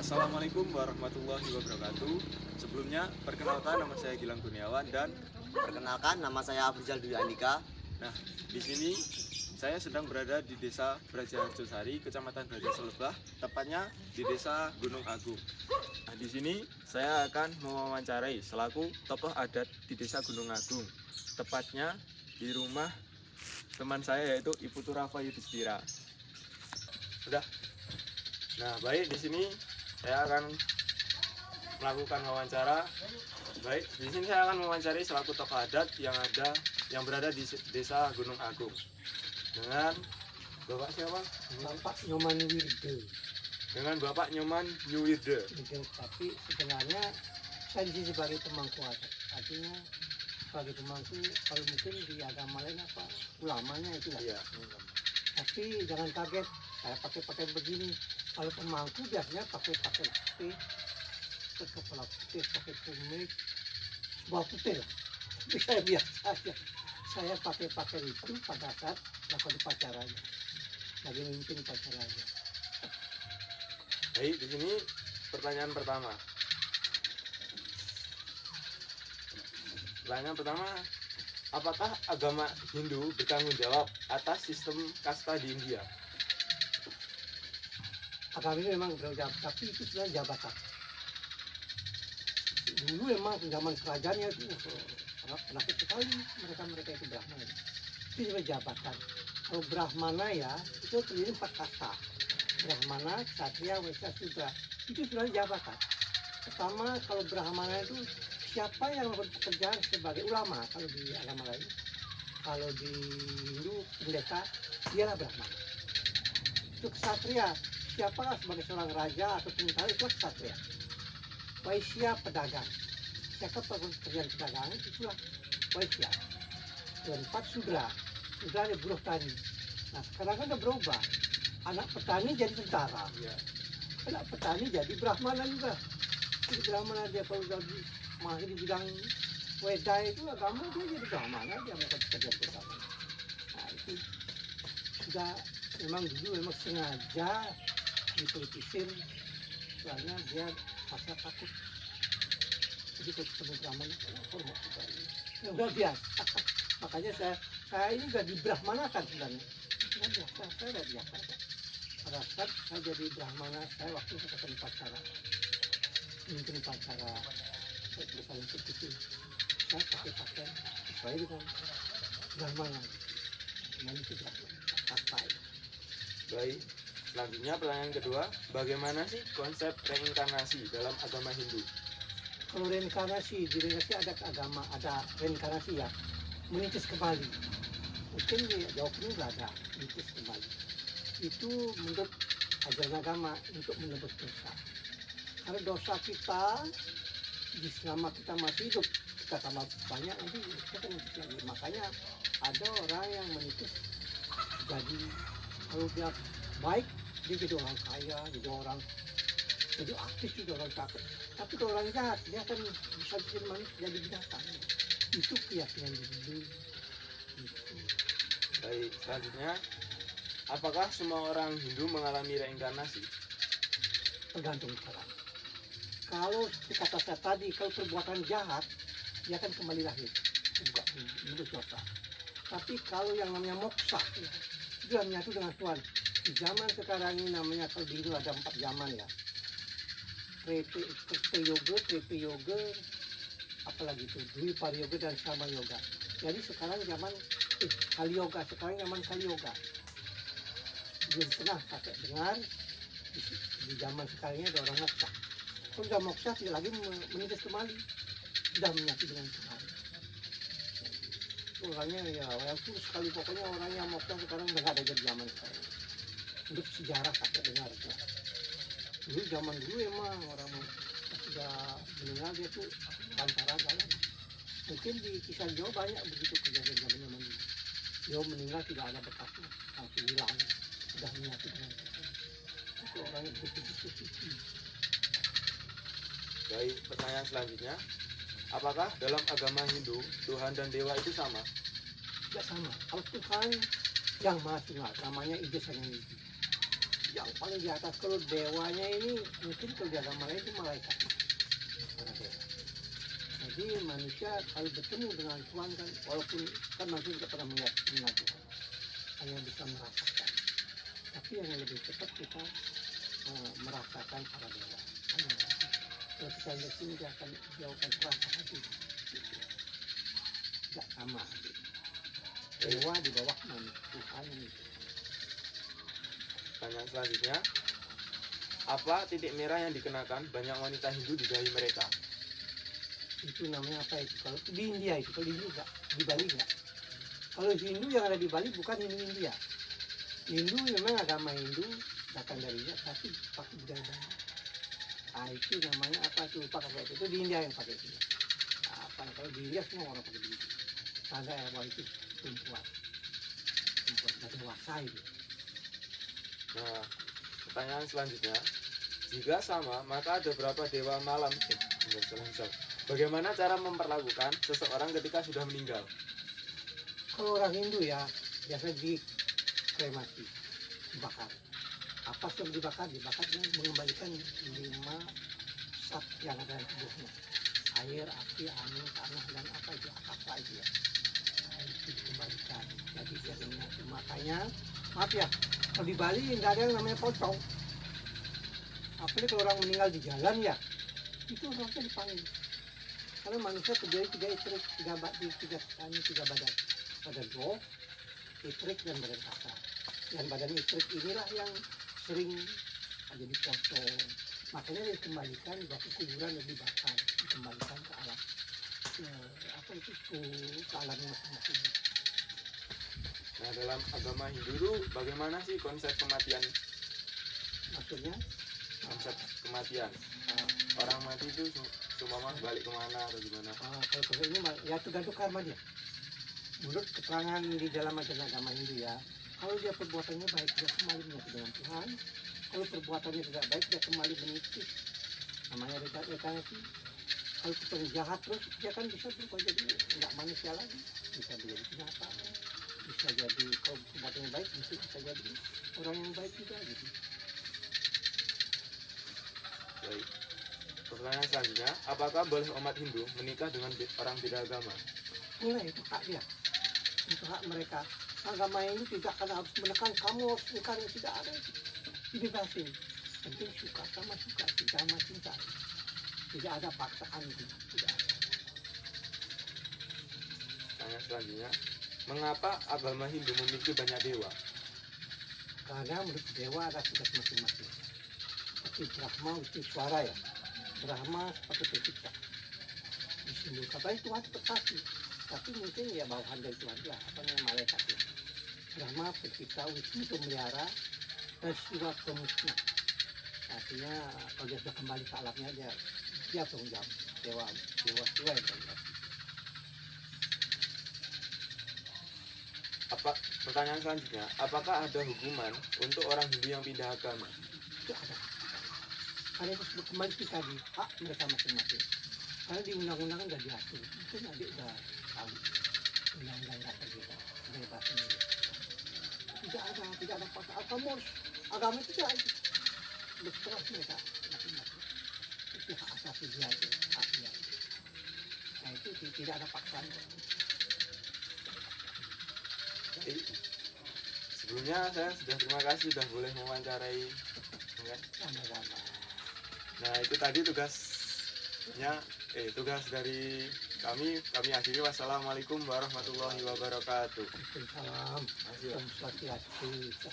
Assalamualaikum warahmatullahi wabarakatuh. Sebelumnya, perkenalkan nama saya Gilang Kurniawan dan Perkenalkan, nama saya Afrizal Dwi Andika. nah, di sini saya sedang berada di Desa Braja Harjosari, Kecamatan Braja Selebah, tepatnya di Desa Gunung Agung. Nah, di sini saya akan mewawancarai selaku tokoh adat di Desa Gunung Agung, tepatnya di rumah teman saya yaitu Ibu Turafa Yudhistira. Sudah. Nah, baik, di sini saya akan melakukan wawancara. Baik, di sini saya akan mewawancari selaku tokoh adat yang berada di Desa Gunung Agung. Dengan Bapak siapa? Bapak Nyoman Wirde. Dengan Bapak Nyoman Nyuwirde. Tapi sebenarnya saya di sini sebagai pemangku adat. Artinya sebagai pemangku, kalau mungkin di agama lain apa ulamanya itu lah. Iya. Tapi jangan kaget, saya pakai begini. Kalau pemangku biasanya pakai putih, kepala putih, pakai kumis, bawah putih lah. Tapi saya biasa aja. Saya pakai itu pada saat lakukan upacaranya, lagi memimpin upacaranya. Baik, di sini pertanyaan pertama. Pertanyaan pertama, apakah agama Hindu bertanggung jawab atas sistem kasta di India? Agama ini memang berjabatan, tapi itu sebenarnya jabatan. Dulu memang zaman kerajaannya itu sangat penakut sekali mereka itu Brahmana. Itu sebenarnya jabatan. Kalau Brahmana ya itu terdiri 4 kasta. Brahmana, Ksatria, Waisya, Sudra. Itu sebenarnya jabatan. Pertama, kalau Brahmana itu siapa yang melakukan pekerjaan sebagai ulama kalau di agama lain. Kalau di Hindu pendeta, dialah Brahmana. Itu Ksatria, siapa sebagai seorang raja atau tentara, itu Ksatria. Waisya, pedagang. Siapa pekerjaan pedagang, itulah Waisya. Dan 4 Sudra. Sudra ada buruh tani. Nah sekarang kan udah berubah. Anak petani jadi tentara. Iya. Anak petani jadi Brahmana juga. Jadi Brahmana dia kalau udah mahir di bidang Weda itu agama, dia jadi Brahmana, dia melakukan pekerjaan bersama. Nah itu sudah memang dulu memang sengaja dipolitisir, soalnya dia rasa takut. Jadi kalau ketemu Brahmana, hormat sekali. Udah biasa. Makanya saya ini udah dibrahmanakan sebenarnya. Sudah biasa, saya udah biasa. Pada saat saya jadi Brahmana, saya waktu saya ketemu upacara, mungkin upacara bersama itu, saya pakai pakaian sesuai dengan Brahmana. Nah itu Brahmana, pakai. Baik, selanjutnya pertanyaan kedua, bagaimana sih konsep reinkarnasi dalam agama Hindu? Kalau reinkarnasi, di reinkarnasi ada agama, ada reinkarnasi ya, menitis kembali. Mungkin di jawab ini nggak ada, menitis kembali. Itu menurut ajaran agama untuk menebus dosa. Karena dosa kita, selama kita masih hidup, kita tambah banyak nanti kita kan menitis lagi. Makanya ada orang yang menitis jadi, kalau dia baik, dia jadi orang kaya, jadi artis, jadi orang cakep. Tapi kalau orang jahat, dia akan bisa bikin manusia jadi binatang. Itu keyakinan Hindu. Itu. Baik, selanjutnya, apakah semua orang Hindu mengalami reinkarnasi? Tergantung cara. Kalau seperti kata saya tadi, kalau perbuatan jahat, dia akan kembali lahir. Bukan menembus dosa. Tapi kalau yang namanya moksa, ya, itu yang menyatu dengan Tuhan. Di zaman sekarang ini namanya, kalau di Hindu ada 4 zaman ya. Trepa yoga, apalagi itu Dwipara yoga dan Sama yoga. Jadi sekarang zaman Kali yoga, sekarang zaman Kali yoga. Belum pernah kakek dengar di zaman sekarang ini ada orang moksa. Kalau sudah moksa tidak lagi menitis kembali, sudah menyatu dengan Tuhan. Orangnya ya orang itu sekali, pokoknya orang yang moksa sekarang udah nggak ada di zaman sekarang. Untuk sejarah kakek dengar ya. Dulu zaman dulu emang orang sudah meninggal dia tuh tanpa raga kan. Mungkin di kisah Jawa banyak begitu kejadian zaman dulu. Dia meninggal tidak ada bekasnya, langsung hilang, sudah menyatu dengan Tuhan. Itu orangnya begitu suci. Baik, pertanyaan selanjutnya, apakah dalam agama Hindu Tuhan dan Dewa itu sama? Tidak sama. Kalau Tuhan yang maha tunggal, namanya Ida Sang Hyang Widi. yang paling di atas. Kalau dewanya ini mungkin kalau di agama lain itu malaikat, para dewa. Jadi manusia kalau bertemu dengan Tuhan kan, walaupun kan manusia tidak pernah melihat Tuhan, hanya bisa merasakan. Tapi yang lebih cepat kita merasakan para dewa. Kalau kita lihat sini dia akan jauhkan rasa hati. Tidak sama. Dewa di bawah manusia, Tuhan ini. Pertanyaan selanjutnya, apa titik merah yang dikenakan banyak wanita Hindu di dahi mereka? Itu namanya apa itu? Kalau di India itu, kalau di Hindu enggak, di Bali enggak. Kalau Hindu yang ada di Bali bukan Hindu India. Hindu memang agama Hindu datang dari India, tapi pakai budaya Bali. Ah itu namanya apa itu? Lupa apa itu? Itu di India yang pakai itu. Apa? Kalau di India semua orang pakai begitu. Tanda ya bahwa itu perempuan sudah dewasa itu. Nah, pertanyaan selanjutnya, jika sama, maka ada berapa dewa malam? Bagaimana cara memperlakukan seseorang ketika sudah meninggal? Kalau orang Hindu ya biasa dikremasi, dibakar. Apa yang dibakar? Dibakar dengan mengembalikan 5 sat yang ada di tubuhnya. Air, api, angin, tanah, dan apa itu ya. Nah, itu dikembalikan. Jadi dia menyatu. Makanya, maaf ya, kalau di Bali nggak ada yang namanya pocong. Apalagi kalau orang meninggal di jalan ya, itu orangnya dipanggil. Karena manusia terjadi 3 itrik, 3 badan. Badan roh, itrik, dan badan kasar. Dan badan itrik inilah yang sering jadi pocong. Makanya dikembalikan waktu kuburan dan dibakar, dikembalikan ke alam ke alamnya masing-masing. Nah, dalam agama Hindu itu bagaimana sih konsep kematian? Maksudnya Konsep kematian, orang mati itu seumpama balik kemana atau gimana? kalau ini ya tergantung karma dia. Menurut keterangan di dalam ajaran agama Hindu ya, kalau dia perbuatannya baik dia kembali menyatu dengan Tuhan. Kalau perbuatannya tidak baik dia kembali menipis. Namanya reinkarnasi. Kalau kita jahat terus dia kan bisa berubah jadi nggak manusia lagi, bisa menjadi binatang, bisa jadi kalau perbuatannya baik bisa jadi orang yang baik juga gitu. Baik. Pertanyaan selanjutnya, apakah boleh umat Hindu menikah dengan orang beda agama? Mulai itu hak dia, itu hak mereka. Agama ini tidak akan harus menekan kamu harus nikah, tidak ada itu. Dibebasin, penting suka sama suka, cinta sama cinta. Tidak ada paksaan itu, tidak ada. Pertanyaan selanjutnya, mengapa agama Hindu memiliki banyak dewa? Karena menurut dewa ada tugas masing-masing. Seperti Brahma, Wisnu, Swara ya. Brahma seperti pencipta. Wisnu katanya Tuhan seperti, tapi mungkin ya bawahan dari Tuhan lah, apa namanya malaikat ya. Brahma pencipta, Wisnu pemelihara, dan Siwa pemusnah. Artinya kalau dia sudah kembali ke alamnya dia tanggung jawab. Dewa Siwa yang tanggung jawab. Pertanyaan selanjutnya, apakah ada hukuman untuk orang Hindu yang pindah agama? Itu ada. Karena itu sudah kembali tadi hak mereka masing-masing. Karena di undang-undang sudah diatur. Mungkin adik sudah tahu undang-undang dasar kita dari bahasa Indonesia. Tidak ada paksaan. Kamu harus agama itu tidak itu. Berserah mereka masing-masing. Itu hak asasi dia itu, hak dia. Nah itu tidak ada paksaan. Sebelumnya saya sudah terima kasih sudah boleh mewawancarai. Sama-sama. Nah itu tadi tugas dari kami akhiri. Wassalamualaikum warahmatullahi wabarakatuh. Waalaikumsalam. Om Swastiastu.